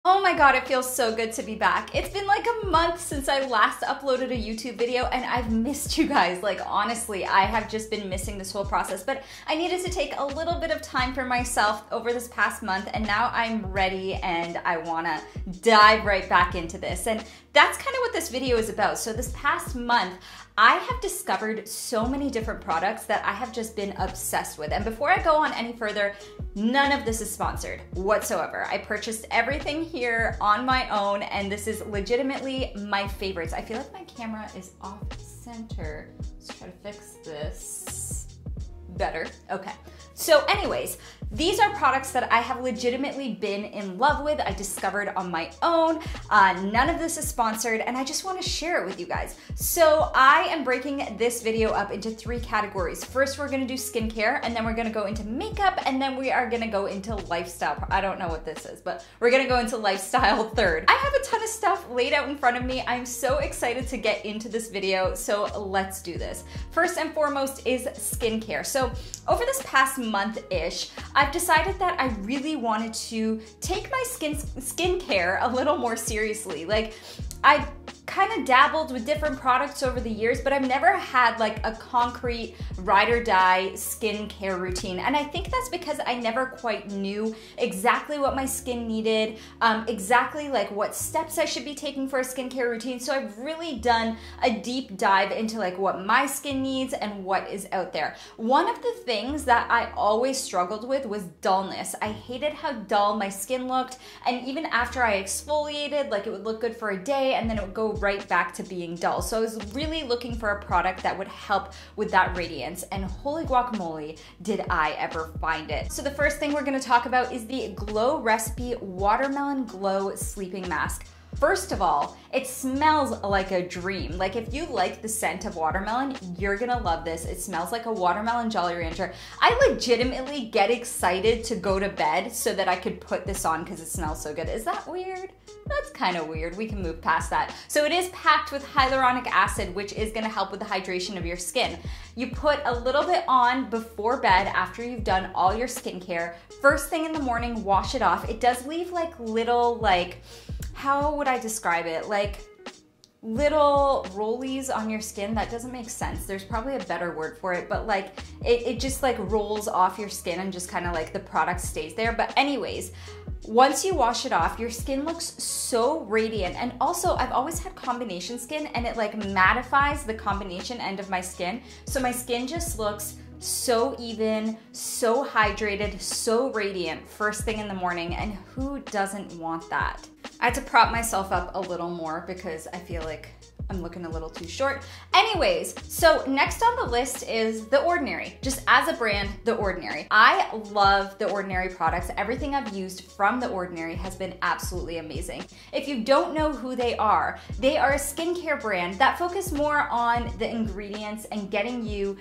Oh my god, it feels so good to be back. It's been like a month since I last uploaded a YouTube video and I've missed you guys. Like honestly, I have just been missing this whole process, but I needed to take a little bit of time for myself over this past month and now I'm ready and I wanna dive right back into this. And that's kind of what this video is about. So this past month, I have discovered so many different products that I have just been obsessed with. And before I go on any further, none of this is sponsored whatsoever. I purchased everything here on my own and this is legitimately my favorites. I feel like my camera is off center. Let's try to fix this. Better, okay. So anyways, these are products that I have legitimately been in love with. I discovered on my own. None of this is sponsored and I just want to share it with you guys. So I am breaking this video up into 3 categories. First, we're going to do skincare and then we're going to go into makeup and then we are going to go into lifestyle. I don't know what this is, but we're going to go into lifestyle third. I have a ton of stuff laid out in front of me. I'm so excited to get into this video. So let's do this. First and foremost is skincare. So over this past month-ish, I've decided that I really wanted to take my skincare a little more seriously. Like, I kind of dabbled with different products over the years, but I've never had like a concrete ride or die skincare routine. And I think that's because I never quite knew exactly what my skin needed, exactly like what steps I should be taking for a skincare routine. So I've really done a deep dive into like what my skin needs and what is out there. One of the things that I always struggled with was dullness. I hated how dull my skin looked. And even after I exfoliated, like it would look good for a day and then it would go right back to being dull. So I was really looking for a product that would help with that radiance, and holy guacamole, did I ever find it. So the first thing we're gonna talk about is the Glow Recipe Watermelon Glow Sleeping Mask. First of all, it smells like a dream. Like if you like the scent of watermelon, you're gonna love this. It smells like a watermelon Jolly Rancher. I legitimately get excited to go to bed so that I could put this on because it smells so good. Is that weird? That's kind of weird. We can move past that. So it is packed with hyaluronic acid, which is gonna help with the hydration of your skin. You put a little bit on before bed after you've done all your skincare. First thing in the morning, wash it off. It does leave like little how would I describe it? Like little rollies on your skin. That doesn't make sense. There's probably a better word for it, but like it just like rolls off your skin and just kind of like the product stays there. But anyways, once you wash it off, your skin looks so radiant. And also I've always had combination skin and it like mattifies the combination end of my skin. So my skin just looks so even, so hydrated, so radiant first thing in the morning, and who doesn't want that? I had to prop myself up a little more because I feel like I'm looking a little too short. Anyways, so next on the list is The Ordinary. Just as a brand, The Ordinary. I love The Ordinary products. Everything I've used from The Ordinary has been absolutely amazing. If you don't know who they are a skincare brand that focus more on the ingredients and getting you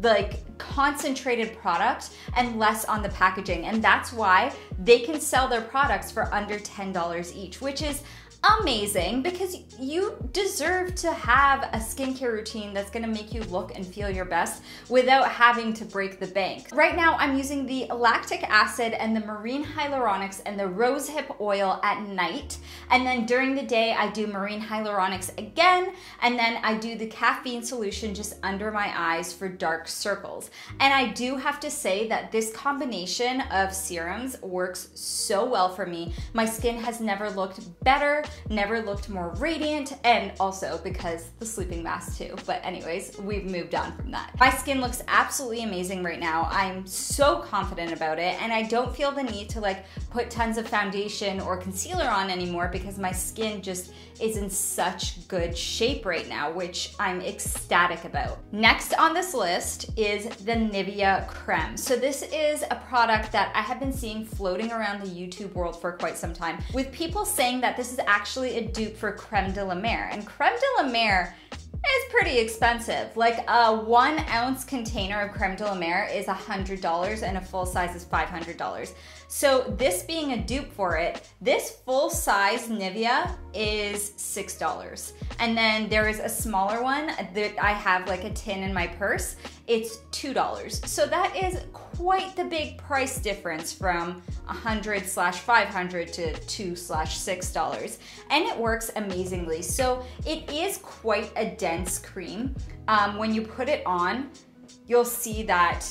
like concentrated product and less on the packaging. And that's why they can sell their products for under $10 each, which is amazing because you deserve to have a skincare routine that's gonna make you look and feel your best without having to break the bank. Right now, I'm using the lactic acid and the marine hyaluronics and the rosehip oil at night. And then during the day, I do marine hyaluronics again. And then I do the caffeine solution just under my eyes for dark circles. And I do have to say that this combination of serums works so well for me. My skin has never looked better, never looked more radiant, and also because the sleeping mask too. But anyways, we've moved on from that. My skin looks absolutely amazing right now. I'm so confident about it, and I don't feel the need to like put tons of foundation or concealer on anymore because my skin just is in such good shape right now, which I'm ecstatic about. Next on this list is the Nivea Creme. So this is a product that I have been seeing floating around the YouTube world for quite some time, with people saying that this is actually a dupe for Creme de la Mer. And Creme de la Mer is pretty expensive. Like a 1 ounce container of Creme de la Mer is $100 and a full size is $500. So this being a dupe for it, this full size Nivea is $6. And then there is a smaller one that I have like a tin in my purse. it's $2. So that is quite the big price difference from $100/$500 to $2/$6. And it works amazingly. So it is quite a dense cream. When you put it on, you'll see that,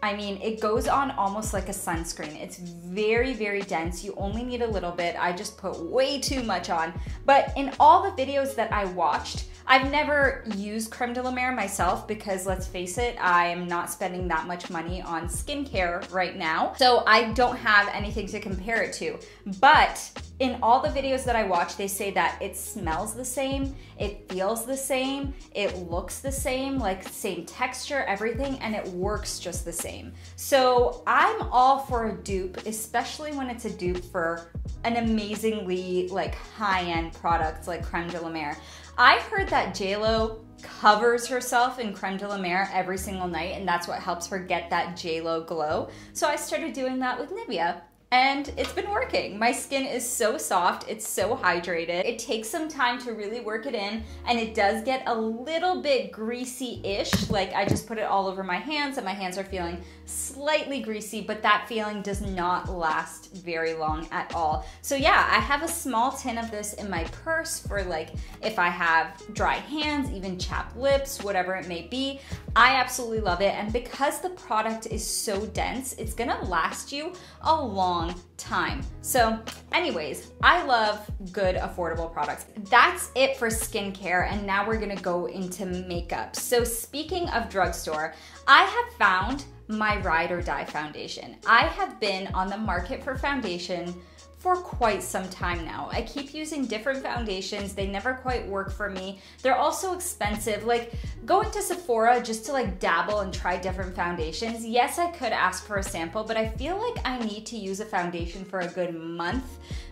I mean, it goes on almost like a sunscreen. It's very, very dense. You only need a little bit. I just put way too much on. But in all the videos that I watched, I've never used creme de la mer myself because, let's face it, I'm not spending that much money on skincare right now. So I don't have anything to compare it to. But in all the videos that I watch, they say that it smells the same, it feels the same, it looks the same, like same texture, everything, and it works just the same. So I'm all for a dupe, especially when it's a dupe for an amazingly like high-end product like creme de la mer. I heard that JLo covers herself in creme de la mer every single night, and that's what helps her get that JLo glow. So I started doing that with Nivea. And it's been working. My skin is so soft, it's so hydrated. It takes some time to really work it in, and it does get a little bit greasy-ish. Like, I just put it all over my hands and my hands are feeling slightly greasy, but that feeling does not last very long at all. So yeah, I have a small tin of this in my purse for like if I have dry hands, even chapped lips, whatever it may be. I absolutely love it, and because the product is so dense, it's gonna last you a long time. So anyways, I love good, affordable products. That's it for skincare, and now we're gonna go into makeup. So speaking of drugstore, I have found my ride or die foundation. I have been on the market for foundation for quite some time now. I keep using different foundations. They never quite work for me. They're also expensive. Like going to Sephora just to like dabble and try different foundations. Yes, I could ask for a sample, but I feel like I need to use a foundation for a good month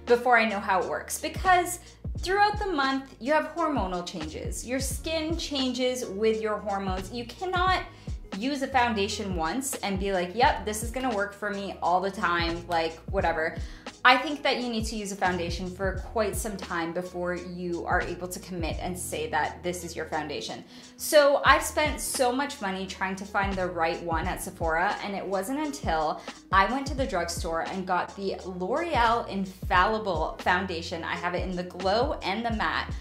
before I know how it works, because throughout the month you have hormonal changes. Your skin changes with your hormones. You cannot use a foundation once and be like, yep, this is gonna work for me all the time, like whatever. I think that you need to use a foundation for quite some time before you are able to commit and say that this is your foundation. So I've spent so much money trying to find the right one at Sephora, and it wasn't until I went to the drugstore and got the L'Oreal Infallible foundation. I have it in the glow and the matte.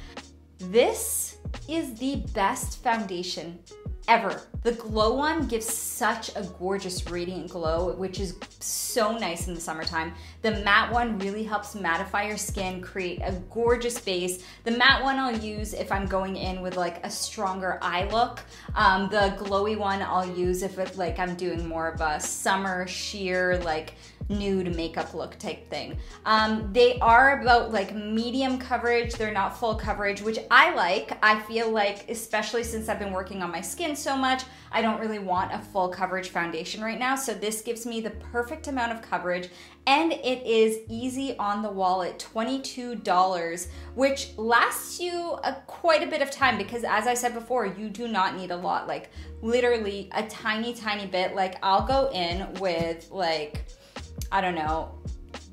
This is the best foundation ever. The glow one gives such a gorgeous radiant glow, which is so nice in the summertime. The matte one really helps mattify your skin, create a gorgeous base. The matte one I'll use if I'm going in with like a stronger eye look. The glowy one I'll use if it, like I'm doing more of a summer sheer like nude makeup look type thing. They are about like medium coverage. They're not full coverage, which I like. I feel like, especially since I've been working on my skin so much, I don't really want a full coverage foundation right now. So this gives me the perfect amount of coverage, and it is easy on the wallet, $22, which lasts you quite a bit of time because, as I said before, you do not need a lot, like literally a tiny, tiny bit. Like I'll go in with like, I don't know,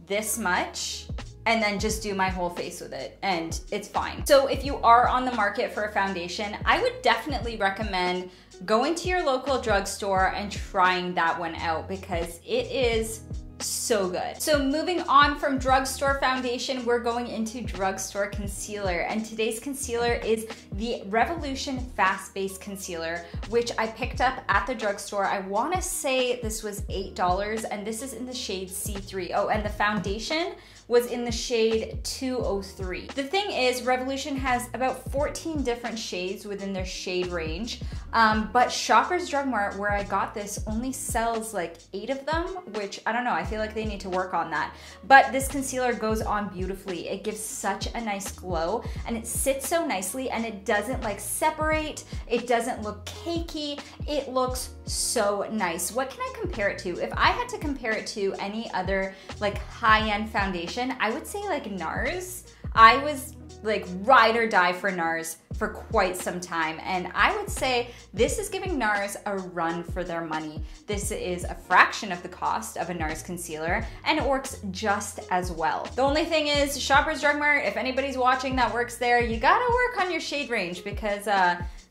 this much, and then just do my whole face with it, and it's fine. So if you are on the market for a foundation, I would definitely recommend going to your local drugstore and trying that one out because it is so good. So moving on from drugstore foundation, we're going into drugstore concealer, and today's concealer is the Revolution Fast Base Concealer, which I picked up at the drugstore. I want to say this was $8, and this is in the shade C3. Oh, and the foundation was in the shade 203. The thing is, Revolution has about 14 different shades within their shade range, but Shoppers Drug Mart, where I got this, only sells like 8 of them, which I don't know, I feel like they need to work on that. But this concealer goes on beautifully. It gives such a nice glow, and it sits so nicely, and it doesn't like separate, it doesn't look cakey, it looks so nice. What can I compare it to? If I had to compare it to any other like high-end foundation, I would say like NARS. I was like ride or die for NARS for quite some time, and I would say this is giving NARS a run for their money. This is a fraction of the cost of a NARS concealer, and it works just as well. The only thing is, Shoppers Drug Mart, if anybody's watching that works there, you gotta work on your shade range because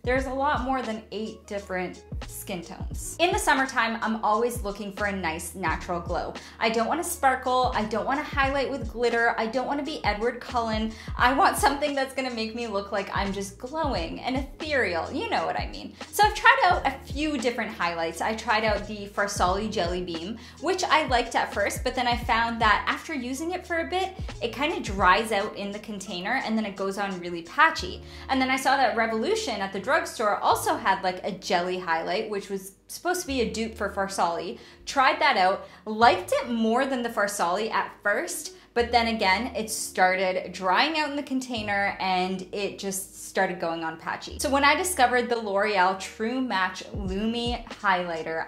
there's a lot more than 8 different skin tones. In the summertime, I'm always looking for a nice natural glow. I don't want to sparkle, I don't want to highlight with glitter, I don't want to be Edward Cullen. I want something that's gonna make me look like I'm just glowing and ethereal, you know what I mean. So I've tried out a few different highlights. I tried out the Farsali Jelly Beam, which I liked at first, but then I found that after using it for a bit, it kind of dries out in the container and then it goes on really patchy. And then I saw that Revolution at the drugstore also had like a jelly highlight, which was supposed to be a dupe for Farsali. Tried that out, liked it more than the Farsali at first, but then again, it started drying out in the container and it just started going on patchy. So when I discovered the L'Oreal True Match Lumi Highlighter,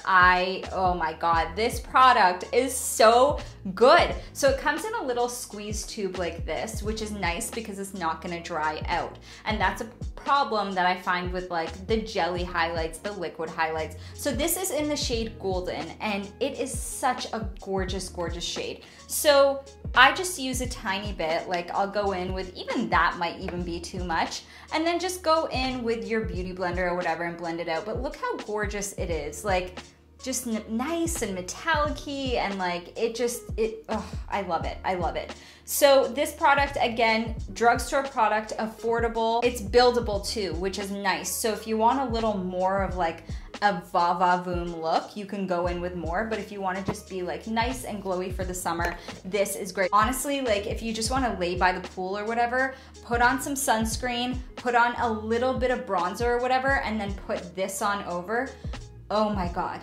oh my God, this product is so good. So it comes in a little squeeze tube like this, which is nice because it's not gonna dry out. And that's a problem that I find with like the jelly highlights, the liquid highlights. So this is in the shade Golden and it is such a gorgeous, gorgeous shade. So I just use a tiny bit, like I'll go in with, even that might even be too much, and then just go in with your beauty blender or whatever and blend it out. But look how gorgeous it is. Like, just nice and metallic-y, and like I love it. I love it. So this product, again, drugstore product, affordable. It's buildable too, which is nice. So if you want a little more of like a va-va-voom look, you can go in with more. But if you want to just be like nice and glowy for the summer, this is great. Honestly, like if you just want to lay by the pool or whatever, put on some sunscreen, put on a little bit of bronzer or whatever, and then put this on over. Oh my God.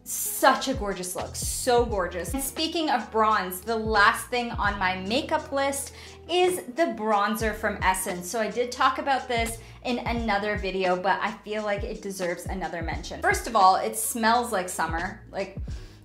Such a gorgeous look, so gorgeous. And speaking of bronze, the last thing on my makeup list is the bronzer from Essence. So I did talk about this in another video, but I feel like it deserves another mention. First of all, it smells like summer. Like,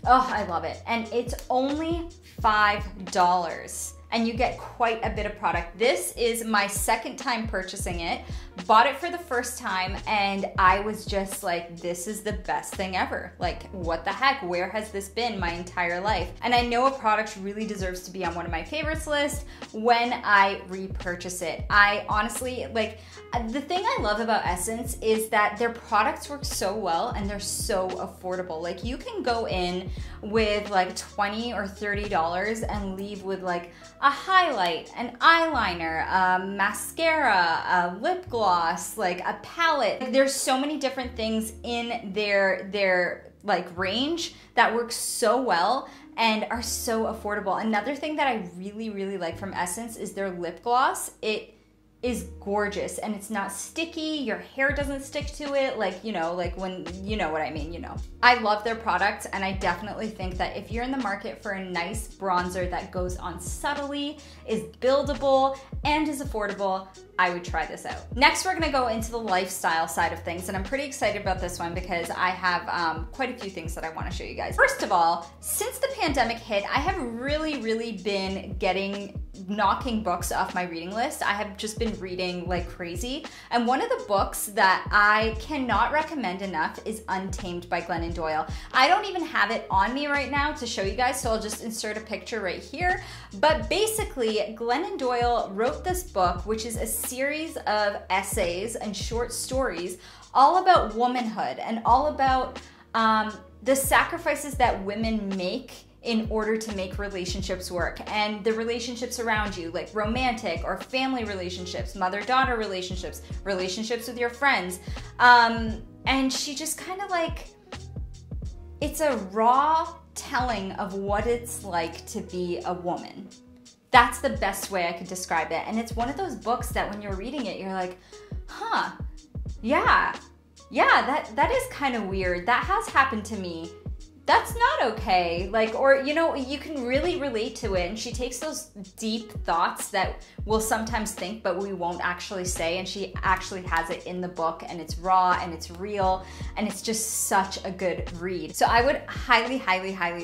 oh, I love it. And it's only $5. And you get quite a bit of product. This is my second time purchasing it. Bought it for the first time and I was just like, this is the best thing ever. Like, what the heck? Where has this been my entire life? And I know a product really deserves to be on one of my favorites list when I repurchase it. I honestly, like, the thing I love about Essence is that their products work so well and they're so affordable. Like, you can go in with like $20 or $30 and leave with like a highlight, an eyeliner, a mascara, a lip gloss, like a palette. There's so many different things in their like range that work so well and are so affordable. Another thing that I really, really like from Essence is their lip gloss. It is gorgeous and it's not sticky, your hair doesn't stick to it, like, you know, like when, you know what I mean, you know. I love their products and I definitely think that if you're in the market for a nice bronzer that goes on subtly, is buildable, and is affordable, I would try this out. Next, we're gonna go into the lifestyle side of things, and I'm pretty excited about this one because I have quite a few things that I wanna show you guys. First of all, since the pandemic hit, I have really been knocking books off my reading list. I have just been reading like crazy. And one of the books that I cannot recommend enough is Untamed by Glennon Doyle. I don't even have it on me right now to show you guys, so I'll just insert a picture right here. But basically, Glennon Doyle wrote this book, which is a series of essays and short stories all about womanhood and all about the sacrifices that women make in order to make relationships work, and the relationships around you, like romantic or family relationships, mother-daughter relationships, relationships with your friends. And she just kind of like, it's a raw telling of what it's like to be a woman. That's the best way I could describe it. And it's one of those books that when you're reading it, you're like, huh, yeah, that is kind of weird. That has happened to me. That's not okay. Like, or, you know, you can really relate to it. And she takes those deep thoughts that we'll sometimes think, but we won't actually say. And she actually has it in the book, and it's raw and it's real. And it's just such a good read. So I would highly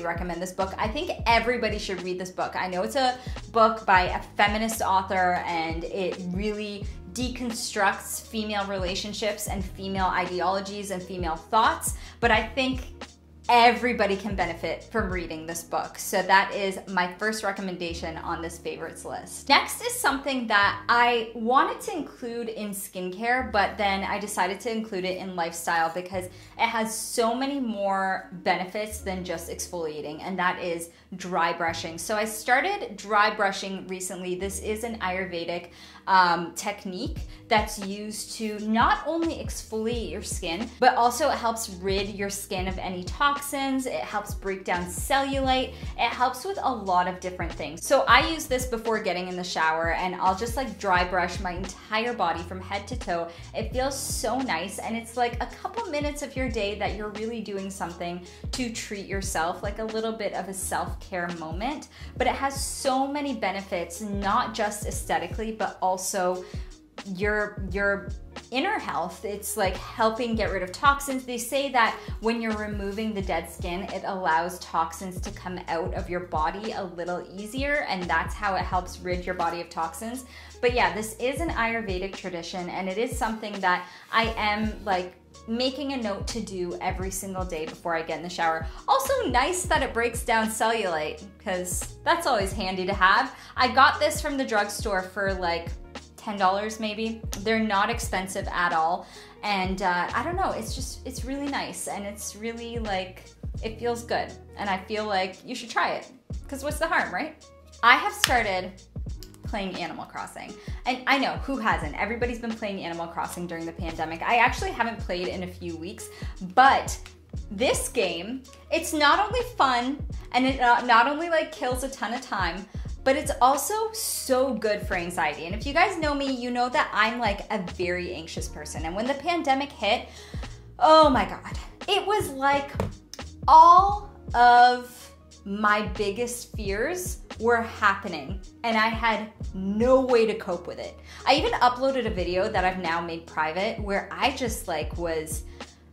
recommend this book. I think everybody should read this book. I know it's a book by a feminist author, and it really deconstructs female relationships and female ideologies and female thoughts. But I think everybody can benefit from reading this book. So that is my first recommendation on this favorites list. Next is something that I wanted to include in skincare, but then I decided to include it in lifestyle because it has so many more benefits than just exfoliating, and that is dry brushing. So I started dry brushing recently. This is an Ayurvedic technique that's used to not only exfoliate your skin, but also it helps rid your skin of any toxins. It helps break down cellulite. It helps with a lot of different things. So I use this before getting in the shower, and I'll just like dry brush my entire body from head to toe. It feels so nice, and it's like a couple minutes of your day that you're really doing something to treat yourself, like a little bit of a self-care moment. But it has so many benefits, not just aesthetically, but also your inner health. It's like helping get rid of toxins. They say that when you're removing the dead skin, it allows toxins to come out of your body a little easier, and that's how it helps rid your body of toxins. But yeah, this is an Ayurvedic tradition, and it is something that I am like making a note to do every single day before I get in the shower. Also nice that it breaks down cellulite, because that's always handy to have. I got this from the drugstore for like $10 maybe. They're not expensive at all. And I don't know, it's really nice, and it's really like, it feels good. And I feel like you should try it, because what's the harm, right? I have started playing Animal Crossing. And I know, who hasn't? Everybody's been playing Animal Crossing during the pandemic. I actually haven't played in a few weeks, but this game, it's not only fun, and it not only like kills a ton of time, but it's also so good for anxiety. And if you guys know me, you know that I'm like a very anxious person. And when the pandemic hit, oh my God, it was like all of my biggest fears were happening, and I had no way to cope with it. I even uploaded a video that I've now made private where I just like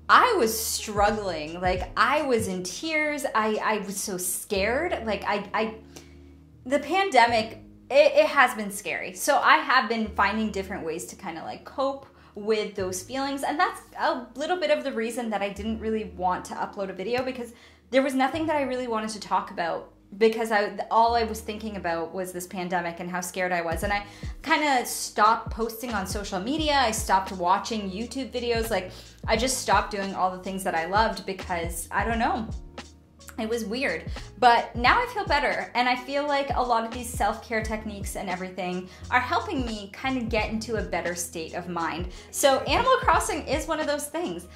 I was struggling. Like I was in tears. I was so scared. Like the pandemic, it has been scary. So I have been finding different ways to kind of like cope with those feelings. And that's a little bit of the reason that I didn't really want to upload a video, because there was nothing that I really wanted to talk about, because all I was thinking about was this pandemic and how scared I was. And I kind of stopped posting on social media. I stopped watching YouTube videos. Like I just stopped doing all the things that I loved, because I don't know, it was weird. But now I feel better, and I feel like a lot of these self-care techniques and everything are helping me kind of get into a better state of mind. So Animal Crossing is one of those things.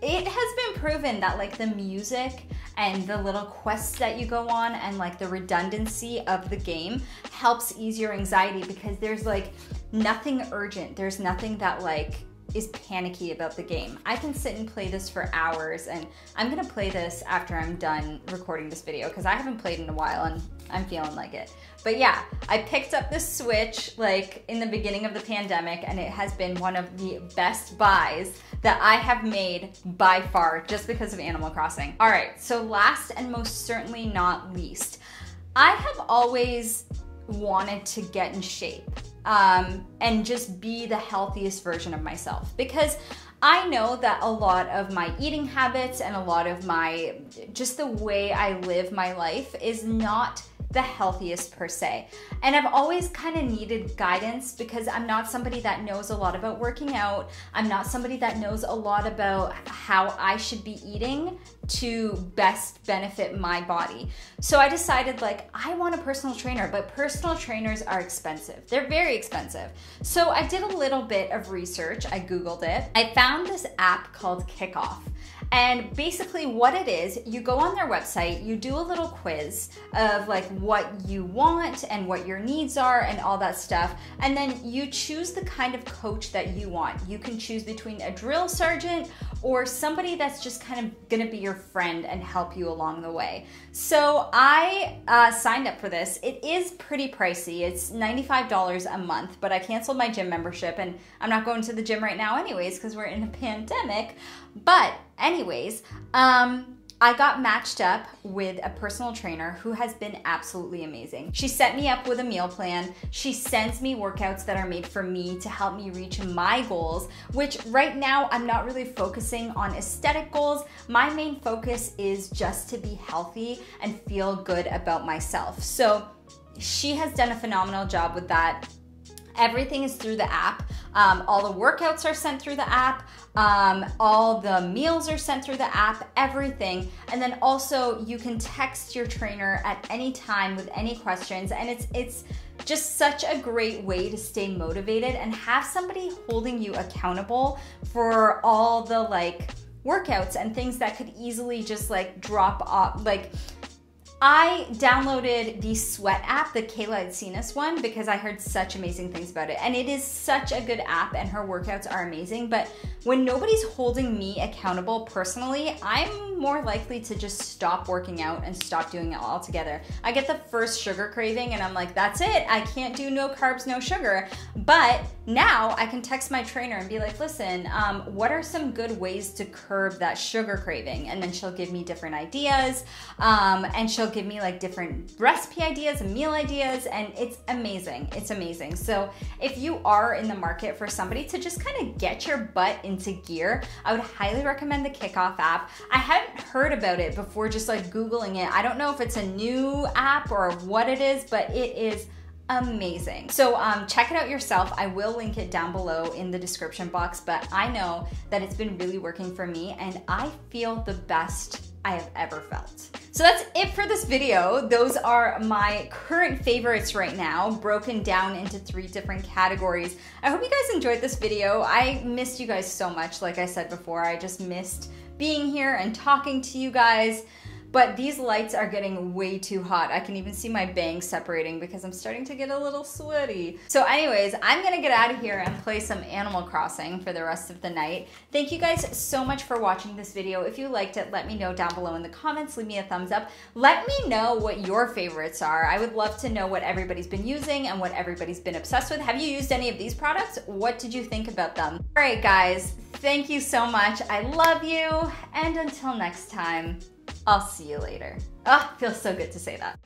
It has been proven that like the music and the little quests that you go on and like the redundancy of the game helps ease your anxiety, because there's like nothing urgent. There's nothing that like is panicky about the game. I can sit and play this for hours, and I'm gonna play this after I'm done recording this video, because I haven't played in a while and I'm feeling like it. But yeah, I picked up this Switch like in the beginning of the pandemic, and it has been one of the best buys that I have made by far, just because of Animal Crossing. All right, so last and most certainly not least, I have always wanted to get in shape and just be the healthiest version of myself, because I know that a lot of my eating habits and a lot of my, just the way I live my life is not the healthiest per se. And I've always kind of needed guidance, because I'm not somebody that knows a lot about working out. I'm not somebody that knows a lot about how I should be eating to best benefit my body. So I decided like, I want a personal trainer, but personal trainers are expensive. They're very expensive. So I did a little bit of research. I Googled it. I found this app called Kickoff. And basically what it is, you go on their website, you do a little quiz of like what you want and what your needs are and all that stuff. And then you choose the kind of coach that you want. You can choose between a drill sergeant or somebody that's just kind of gonna be your friend and help you along the way. So I signed up for this. It is pretty pricey. It's $95 a month, but I canceled my gym membership, and I'm not going to the gym right now anyways, because we're in a pandemic. But anyways, I got matched up with a personal trainer who has been absolutely amazing. She set me up with a meal plan. She sends me workouts that are made for me to help me reach my goals, which right now I'm not really focusing on aesthetic goals. My main focus is just to be healthy and feel good about myself. So she has done a phenomenal job with that. Everything is through the app. All the workouts are sent through the app. All the meals are sent through the app, everything. And then also you can text your trainer at any time with any questions. And it's just such a great way to stay motivated and have somebody holding you accountable for all the like workouts and things that could easily just like drop off. Like, I downloaded the Sweat app, the Kayla had seen us one, because I heard such amazing things about it. And it is such a good app and her workouts are amazing. But when nobody's holding me accountable personally, I'm more likely to just stop working out and stop doing it altogether. I get the first sugar craving and I'm like, that's it. I can't do no carbs, no sugar. But now I can text my trainer and be like, listen, what are some good ways to curb that sugar craving? And then she'll give me different ideas, and she'll give me like different recipe ideas and meal ideas, and it's amazing. It's amazing. So if you are in the market for somebody to just kind of get your butt into gear, I would highly recommend the Kickoff app. I hadn't heard about it before just like Googling it. I don't know if it's a new app or what it is, but it is amazing. So check it out yourself. I will link it down below in the description box, but I know that it's been really working for me and I feel the best I have ever felt. So that's it for this video. Those are my current favorites right now, broken down into 3 different categories. I hope you guys enjoyed this video. I missed you guys so much. Like I said before, I just missed being here and talking to you guys. But these lights are getting way too hot. I can even see my bangs separating because I'm starting to get a little sweaty. So anyways, I'm gonna get out of here and play some Animal Crossing for the rest of the night. Thank you guys so much for watching this video. If you liked it, let me know down below in the comments. Leave me a thumbs up. Let me know what your favorites are. I would love to know what everybody's been using and what everybody's been obsessed with. Have you used any of these products? What did you think about them? All right, guys, thank you so much. I love you. And until next time, I'll see you later. Oh, feels so good to say that.